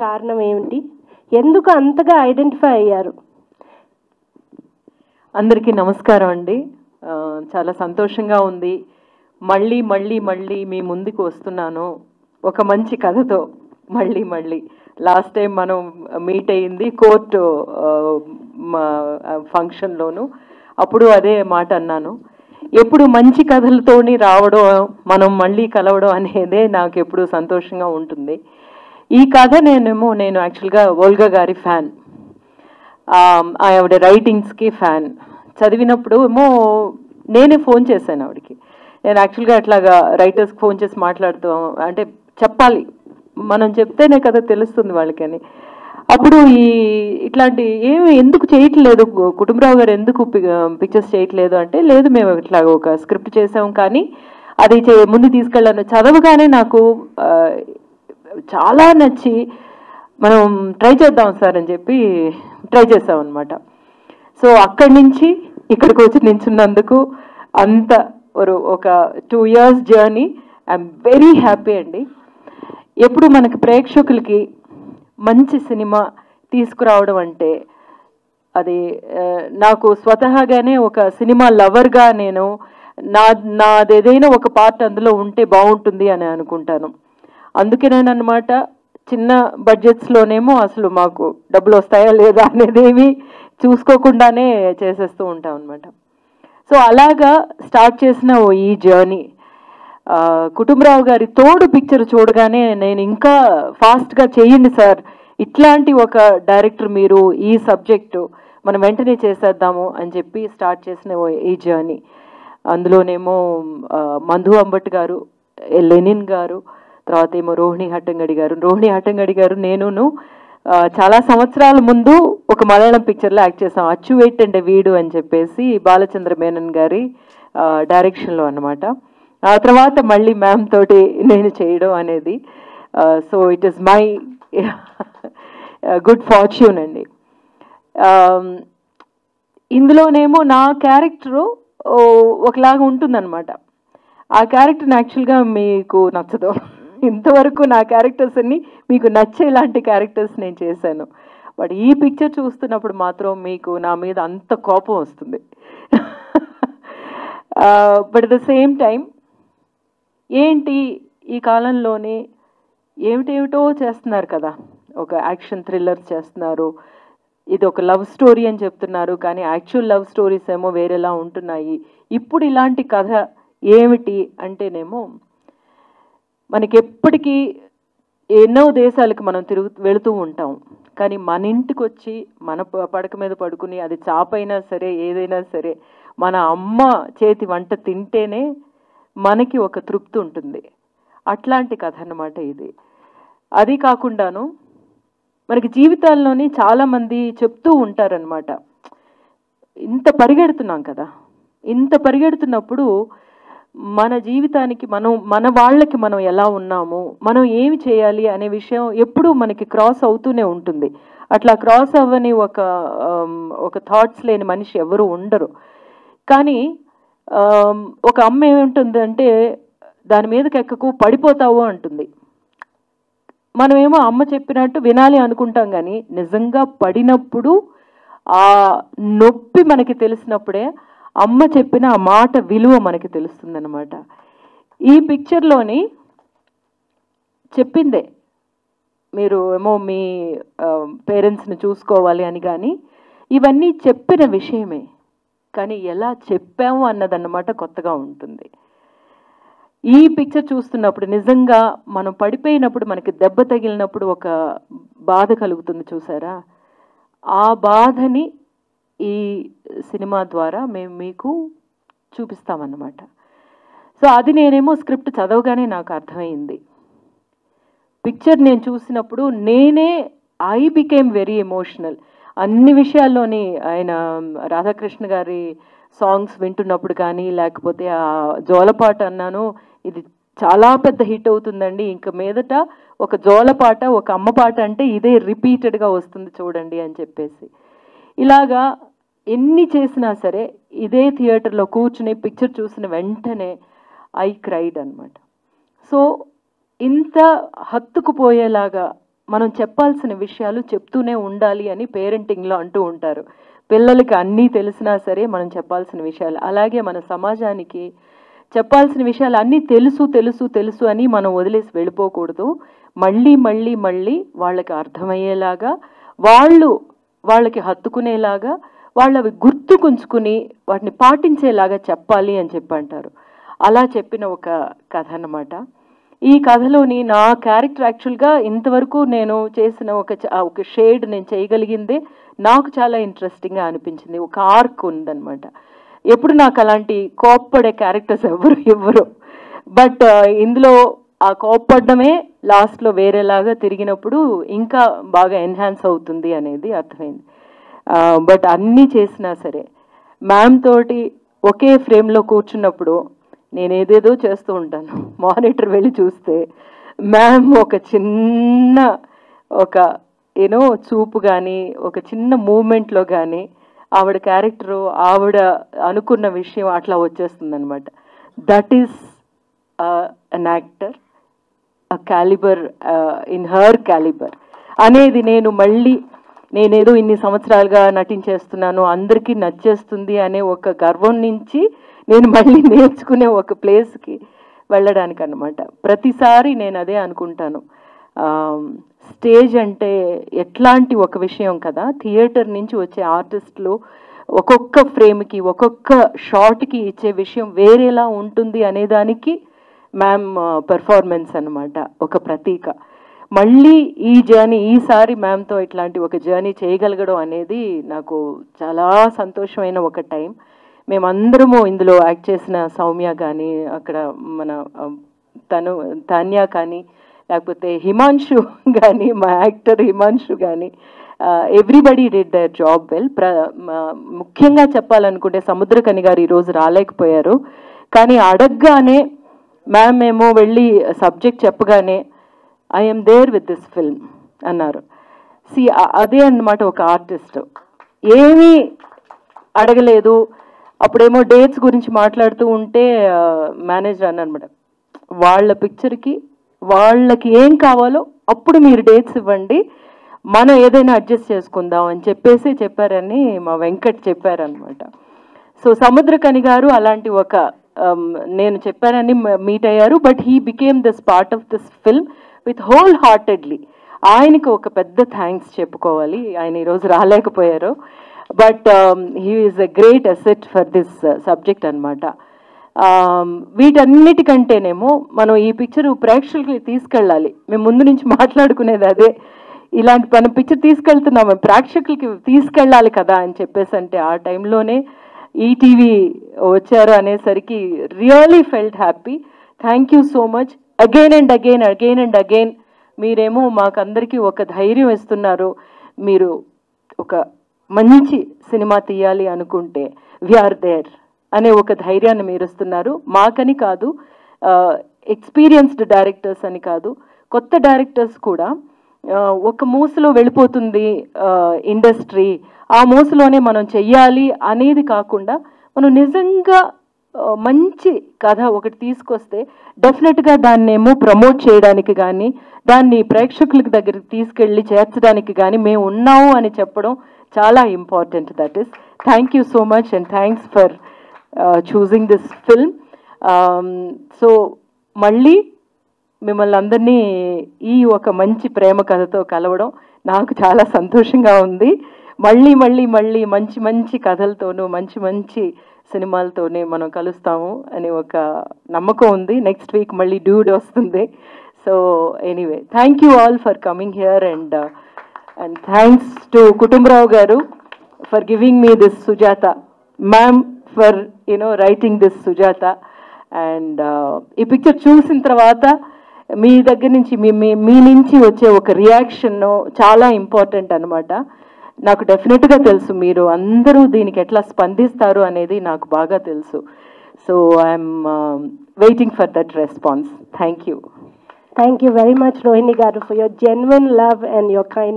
కారణం ఏమిటి? ఎందుకు అంతగా ఐడెంటిఫై అయ్యారు? అందరికీ నమస్కారం అండి. చాలా సంతోషంగా ఉంది. మళ్ళీ మళ్ళీ మళ్ళీ మీ ముందుకు వస్తున్నాను ఒక మంచి కథతో. మళ్ళీ లాస్ట్ టైం మనం మీట్ అయ్యింది కోర్టు ఫంక్షన్లోను. అప్పుడు అదే మాట అన్నాను. ఎప్పుడు మంచి కథలతోని రావడం, మనం మళ్ళీ కలవడం అనేదే నాకు ఎప్పుడు సంతోషంగా ఉంటుంది. ఈ కథ నేను యాక్చువల్గా ఓల్గా గారి ఫ్యాన్, ఆవిడ రైటింగ్స్కి ఫ్యాన్. చదివినప్పుడు ఏమో నేనే ఫోన్ చేశాను ఆవిడకి. నేను యాక్చువల్గా అట్లాగా రైటర్స్కి ఫోన్ చేసి మాట్లాడుతూ, అంటే చెప్పాలి, మనం చెప్తేనే కదా తెలుస్తుంది వాళ్ళకని. అప్పుడు ఇట్లాంటి ఏమి ఎందుకు చేయట్లేదు, కుటుంబరావు గారు ఎందుకు పిక్చర్స్ చేయట్లేదు అంటే, లేదు మేము ఇట్లా ఒక స్క్రిప్ట్ చేసాం కానీ అది ముందు తీసుకెళ్ళాను. చదవగానే నాకు చాలా నచ్చి మనం ట్రై చేద్దాం సార్ అని చెప్పి ట్రై చేసాం అనమాట. సో అక్కడి నుంచి ఇక్కడికి వచ్చి నించున్నందుకు అంత ఒక 2 years journey. I'm very happy అండి. ఎప్పుడు మనకి ప్రేక్షకులకి మంచి సినిమా తీసుకురావడం అంటే అది నాకు స్వతహాగానే ఒక సినిమా లవర్గా నేను నాదేదైనా ఒక పార్ట్ అందులో ఉంటే బాగుంటుంది అని అనుకుంటాను. అందుకేనేనమాట చిన్న బడ్జెట్స్లోనేమో అసలు మాకు డబ్బులు వస్తాయా లేదా అనేదేమి చూసుకోకుండానే చేసేస్తూ ఉంటాం అనమాట. సో అలాగా స్టార్ట్ చేసిన ఈ జర్నీ, కుటుంబరావు గారి తోడు పిక్చర్ చూడగానే నేను ఇంకా ఫాస్ట్గా చేయండి సార్, ఇట్లాంటి ఒక డైరెక్టర్ మీరు, ఈ సబ్జెక్టు మనం వెంటనే చేసేద్దాము అని చెప్పి స్టార్ట్ చేసిన ఈ జర్నీ. అందులోనేమో మంధు అంబట్ గారు, లెనిన్ గారు, తర్వాత ఏమో రోహిణి హట్టంగడి గారు నేనును చాలా సంవత్సరాల ముందు ఒక మలయాళం పిక్చర్లో యాక్ట్ చేసాం, అచ్చువేట్ అండ్ వీడు అని చెప్పేసి, బాలచంద్ర మేనన్ గారి డైరెక్షన్లో అనమాట. ఆ తర్వాత మళ్ళీ మ్యామ్ తోటి నేను చేయడం అనేది, so it is my good fortune అండి. ఇందులోనేమో నా క్యారెక్టరు ఒకలాగా ఉంటుందన్నమాట. ఆ క్యారెక్టర్ని యాక్చువల్గా మీకు నచ్చదు. ఇంతవరకు నా క్యారెక్టర్స్ అన్ని మీకు నచ్చేలాంటి క్యారెక్టర్స్ నేను చేశాను. బట్ ఈ పిక్చర్ చూస్తున్నప్పుడు మాత్రం మీకు నా మీద అంత కోపం వస్తుంది. But at the same time ఏంటి ఈ కాలంలోనే ఏమిటేమిటో చేస్తున్నారు కదా, ఒక యాక్షన్ థ్రిల్లర్ చేస్తున్నారు, ఇది ఒక లవ్ స్టోరీ అని చెప్తున్నారు, కానీ యాక్చువల్ లవ్ స్టోరీస్ ఏమో వేరేలా ఉంటున్నాయి. ఇప్పుడు ఇలాంటి కథ ఏమిటి అంటేనేమో, మనకి ఎప్పటికీ ఎన్నో దేశాలకు మనం వెళుతూ ఉంటాం, కానీ మన ఇంటికి వచ్చి మన పడక మీద పడుకుని, అది చాపైనా సరే ఏదైనా సరే, మన అమ్మ చేతి వంట తింటేనే మనకి ఒక తృప్తి ఉంటుంది. అట్లాంటి కథ అన్నమాట ఇది. అది కాకుండాను మనకి జీవితాల్లోని చాలామంది చెప్తూ ఉంటారనమాట, ఇంత పరిగెడుతున్నాం కదా, ఇంత పరిగెడుతున్నప్పుడు మన జీవితానికి మన వాళ్ళకి మనం ఎలా ఉన్నాము, మనం ఏమి చేయాలి అనే విషయం ఎప్పుడూ మనకి క్రాస్ అవుతూనే ఉంటుంది. అట్లా క్రాస్ అవ్వని ఒక థాట్స్ లేని మనిషి ఎవరు ఉండరు. కానీ ఒక అమ్మ ఏముంటుందంటే, దాని మీదకి ఎక్కకు పడిపోతావు అంటుంది. మనమేమో అమ్మ చెప్పినట్టు వినాలి అనుకుంటాం, కానీ నిజంగా పడినప్పుడు ఆ నొప్పి మనకి తెలిసినప్పుడే అమ్మ చెప్పిన ఆ మాట విలువ మనకి తెలుస్తుందన్నమాట. ఈ పిక్చర్లోని చెప్పిందే, మీరు ఏమో మీ పేరెంట్స్ని చూసుకోవాలి అని, కానీ ఇవన్నీ చెప్పిన విషయమే, కానీ ఎలా చెప్పాము అన్నదన్నమాట కొత్తగా ఉంటుంది. ఈ పిక్చర్ చూస్తున్నప్పుడు నిజంగా మనం పడిపోయినప్పుడు, మనకి దెబ్బ తగిలినప్పుడు ఒక బాధ కలుగుతుంది చూసారా, ఆ బాధని ఈ సినిమా ద్వారా మేము మీకు చూపిస్తామన్నమాట. సో అది నేనేమో స్క్రిప్ట్ చదవగానే నాకు అర్థమైంది. పిక్చర్ నేను చూసినప్పుడు ఐ బికేమ్ వెరీ ఎమోషనల్. అన్ని విషయాల్లోని ఆయన రాధాకృష్ణ గారి సాంగ్స్ వింటున్నప్పుడు కానీ, లేకపోతే ఆ జోలపాట అన్నాను, ఇది చాలా పెద్ద హిట్ అవుతుందండి, ఇంక మీదట ఒక జోలపాట, ఒక అమ్మ పాట అంటే ఇదే రిపీటెడ్గా వస్తుంది చూడండి అని చెప్పేసి, ఇలాగా ఎన్ని చేసినా సరే ఇదే థియేటర్లో కూర్చుని పిక్చర్ చూసిన వెంటనే ఐ క్రైడ్ అనమాట. సో ఇంత హత్తుకుపోయేలాగా మనం చెప్పాల్సిన విషయాలు చెప్తూనే ఉండాలి అని పేరెంటింగ్లో అంటూ ఉంటారు. పిల్లలకి అన్నీ తెలిసినా సరే మనం చెప్పాల్సిన విషయాలు, అలాగే మన సమాజానికి చెప్పాల్సిన విషయాలు అన్నీ తెలుసు తెలుసు తెలుసు అని మనం వదిలేసి వెళ్ళిపోకూడదు. మళ్ళీ మళ్ళీ మళ్ళీ వాళ్ళకి అర్థమయ్యేలాగా, వాళ్ళకి హత్తుకునేలాగా, వాళ్ళవి గుర్తుకుంచుకుని వాటిని పాటించేలాగా చెప్పాలి అని చెప్పి అంటారు. అలా చెప్పిన ఒక కథ అన్నమాట. ఈ కథలోని నా క్యారెక్టర్ యాక్చువల్గా ఇంతవరకు నేను చేసిన ఒక షేడ్ నేను చేయగలిగిందే నాకు చాలా ఇంట్రెస్టింగ్గా అనిపించింది. ఒక ఆర్క్ ఉందన్నమాట. ఎప్పుడు నాకు అలాంటి కోప్పడే క్యారెక్టర్స్ ఎవరు ఇవ్వరు. బట్ ఇందులో ఆ కోప్పడమే లాస్ట్లో వేరేలాగా తిరిగినప్పుడు ఇంకా బాగా ఎన్హాన్స్ అవుతుంది అనేది అర్థమైంది. బట్ అన్నీ చేసినా సరే మ్యామ్ తోటి ఒకే ఫ్రేమ్లో కూర్చున్నప్పుడు నేను ఏదేదో చేస్తూ ఉంటాను. మానిటర్ వెళ్ళి చూస్తే మ్యామ్ ఒక చిన్న చూపు కానీ ఒక చిన్న మూమెంట్లో కానీ ఆవిడ క్యారెక్టరు ఆవిడ అనుకున్న విషయం అట్లా వచ్చేస్తుంది అనమాట. That is an actor, a calibre in her calibre అనేది నేనేదో ఇన్ని సంవత్సరాలుగా నటించేస్తున్నాను, అందరికీ నచ్చేస్తుంది అనే ఒక గర్వం నుంచి నేను మళ్ళీ నేర్చుకునే ఒక ప్లేస్కి వెళ్ళడానికి అన్నమాట. ప్రతిసారి నేను అదే అనుకుంటాను, స్టేజ్ అంటే ఎట్లాంటి ఒక విషయం కదా. థియేటర్ నుంచి వచ్చే ఆర్టిస్టులు ఒక్కొక్క ఫ్రేమ్కి ఒక్కొక్క షాట్కి ఇచ్చే విషయం వేరేలా ఉంటుంది అనేదానికి మ్యామ్ పెర్ఫార్మెన్స్ అన్నమాట ఒక ప్రతీక. మళ్ళీ ఈ జర్నీ ఈసారి మ్యామ్తో ఇట్లాంటి ఒక జర్నీ చేయగలగడం అనేది నాకు చాలా సంతోషమైన ఒక టైం. మేమందరము ఇందులో యాక్ట్ చేసిన సౌమ్య కానీ, అక్కడ మన తాన్యా కానీ, లేకపోతే హిమాంశు కానీ, మా యాక్టర్ హిమాంశు కానీ, everybody did there job well. ముఖ్యంగా చెప్పాలనుకుంటే సముద్రకని గారు ఈరోజు రాలేకపోయారు. కానీ అడగగానే మ్యామ్ ఏమో వెళ్ళి సబ్జెక్ట్ చెప్పగానే I'm there with this film అన్నారు. అదే అన్నమాట ఒక ఆర్టిస్ట్. ఏమీ అడగలేదు. అప్పుడేమో డేట్స్ గురించి మాట్లాడుతూ ఉంటే మేనేజర్ అన్నమాట, వాళ్ళ పిక్చర్కి వాళ్ళకి ఏం కావాలో అప్పుడు మీరు డేట్స్ ఇవ్వండి, మనం ఏదైనా అడ్జస్ట్ చేసుకుందాం అని చెప్పారని మా వెంకట్ చెప్పారనమాట. సో సముద్రకని గారు అలాంటి నేను చెప్పారని మీట్ అయ్యారు. But he became this part of this film with wholeheartedly. ఆయనకు ఒక పెద్ద థ్యాంక్స్ చెప్పుకోవాలి. ఆయన ఈరోజు రాలేకపోయారు. But he is a great asset for this subject అనమాట. వీటన్నిటికంటేనేమో మనం ఈ పిక్చర్ ప్రేక్షకులకి తీసుకెళ్ళాలి. మేము ముందు నుంచి మాట్లాడుకునేది అదే, ఇలాంటి మనం పిక్చర్ తీసుకెళ్తున్నాము, ప్రేక్షకులకి తీసుకెళ్ళాలి కదా అని చెప్పేసి అంటే ఆ టైంలోనే ఈటీవీ వచ్చారు అనేసరికి really felt happy. Thank you so much. Again and again again and again మీరేమో మాకందరికీ ఒక ధైర్యం ఇస్తున్నారు. మీరు ఒక మంచి సినిమా తీయాలి అనుకుంటే వీఆర్ దేర్ అనే ఒక ధైర్యాన్ని మీరు ఇస్తున్నారు. మాకని కాదు, ఎక్స్పీరియన్స్డ్ డైరెక్టర్స్ అని కాదు, కొత్త డైరెక్టర్స్ కూడా ఒక మూసలో వెళ్ళిపోతుంది ఇండస్ట్రీ, ఆ మూసలోనే మనం చెయ్యాలి అనేది కాకుండా మనం నిజంగా మంచి కథ ఒకటి తీసుకొస్తే డెఫినెట్గా దాన్నేమో ప్రమోట్ చేయడానికి కానీ, దాన్ని ప్రేక్షకులకి దగ్గరికి తీసుకెళ్ళి చేర్చడానికి కానీ మేము ఉన్నాము అని చెప్పడం చాలా important. That is thank you so much and thanks for choosing this film. So మళ్ళీ మిమ్మల్ని అందరినీ ఈ ఒక మంచి ప్రేమ కథతో కలవడం నాకు చాలా సంతోషంగా ఉంది. మళ్ళీ మళ్ళీ మళ్ళీ మంచి మంచి కథలతోనూ మంచి మంచి సినిమాలతోనే మనం కలుస్తాము అని ఒక నమ్మకం ఉంది. నెక్స్ట్ వీక్ మళ్ళీ డ్యూడ్ వస్తుంది. So anyway, thank you all for coming here and thanks to Kutumbarao garu for giving me this Sujatha, ma'am for writing this Sujatha. And ఈ పిక్చర్ చూసిన తర్వాత మీ దగ్గర నుంచి మీ నుంచి వచ్చే ఒక రియాక్షన్ చాలా ఇంపార్టెంట్ అనమాట. నాకు డెఫినెట్గా తెలుసు మీరు అందరూ దీనికి ఎట్లా స్పందిస్తారు అనేది నాకు బాగా తెలుసు. So I'm waiting for that response. Thank you. Thank you very much, Rohini garu, for your genuine love and your kind